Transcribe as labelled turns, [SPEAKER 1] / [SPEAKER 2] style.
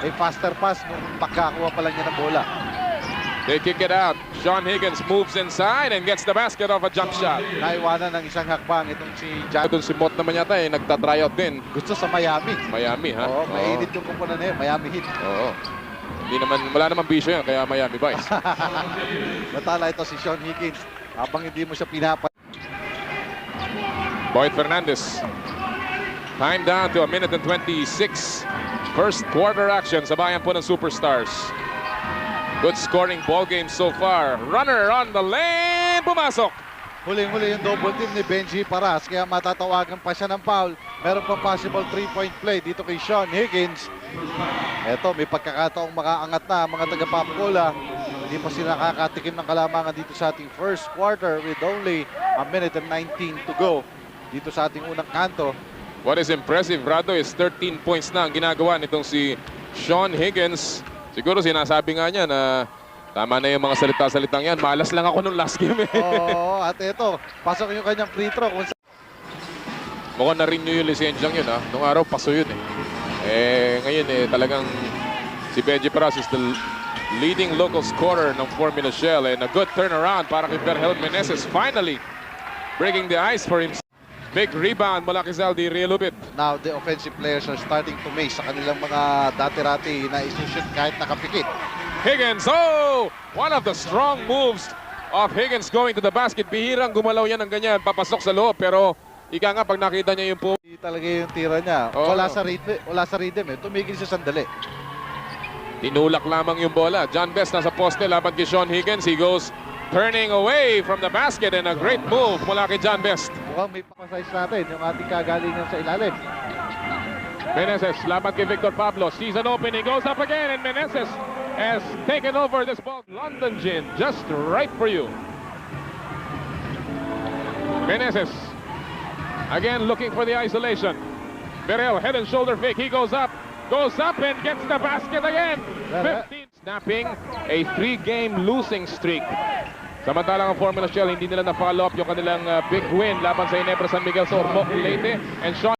[SPEAKER 1] a faster pass nung pagkakuha pa lang niya ng bola.
[SPEAKER 2] They kick it out. Sean Higgins moves inside and gets the basket off a jump shot.
[SPEAKER 1] Naiwanan ng isang hakbang itong si John.
[SPEAKER 2] Doon si Mott naman yata nagta-tryout din.
[SPEAKER 1] Gusto sa Miami.
[SPEAKER 2] Miami, ha?
[SPEAKER 1] Oo, mainit yung kumpuna na yun. Miami Heat.
[SPEAKER 2] Oo. Wala naman bisyo yan, kaya Miami Vice.
[SPEAKER 1] Natala ito si Sean Higgins. Habang hindi mo siya pinapa.
[SPEAKER 2] Boyd Fernandez. Time down to 1:26. First quarter action sa bayan po ng Superstars. Good scoring ball game so far. Runner on the lane. Pumasok.
[SPEAKER 1] Huling-huli yung double team ni Benji Paras. Kaya matatawagan pa siya ng foul. Meron pa possible 3-point play dito kay Sean Higgins. Eto, may pagkakataong makaangat na mga taga-Pampcola. Hindi pa sila nakakatikim ng kalamangan dito sa ating first quarter with only 1:19 to go dito sa ating unang kanto.
[SPEAKER 2] What is impressive, Rado, is 13 points na ang ginagawa nitong si Sean Higgins. Siguro sinasabi nga niya na tama na yung mga salita-salitang yan. Malas lang ako nung last game eh.
[SPEAKER 1] Oo, at ito, pasok yung kanyang free throw.
[SPEAKER 2] Mukhang na-renew yung lisensyang yun, ha. Nung araw, paso yun eh. Ngayon talagang si Benji Paras is the leading local scorer ng Formula Shell. And a good turnaround para kay Berhel Meneses. Finally, breaking the ice for himself. Big rebound mula kay Zaldi Realubit.
[SPEAKER 1] Now, the offensive players are starting to make sa kanilang mga dati-rati na isushoot kahit nakapikit.
[SPEAKER 2] Higgins, one of the strong moves of Higgins going to the basket. Bihirang gumalaw yan ng ganyan, papasok sa loob. Pero ika nga, pag nakita niya yung
[SPEAKER 1] Hindi talaga yung tira niya.
[SPEAKER 2] Oo.
[SPEAKER 1] Wala sa rhythm eh. Tumigil siya sandali.
[SPEAKER 2] tinulak lamang yung bola. John Best nasa poste laban kay Sean Higgins. He goes turning away from the basket and a great move mula kay John Best.
[SPEAKER 1] Mukhang may pasayos natin yung ating kagalingan sa ilalim.
[SPEAKER 2] Meneses laban kay Victor Pablo. Sees an open. He goes up again and Meneses has taken over this ball. London Gin, just right for you. Meneses again looking for the isolation. Berel head and shoulder fake. He goes up and gets the basket again. 15 snapping a 3-game losing streak. Samantalang ang Formula Shell hindi nila na follow up yung kanilang big win laban sa Ginebra San Miguel sa Ormoc, Leyte, and Sean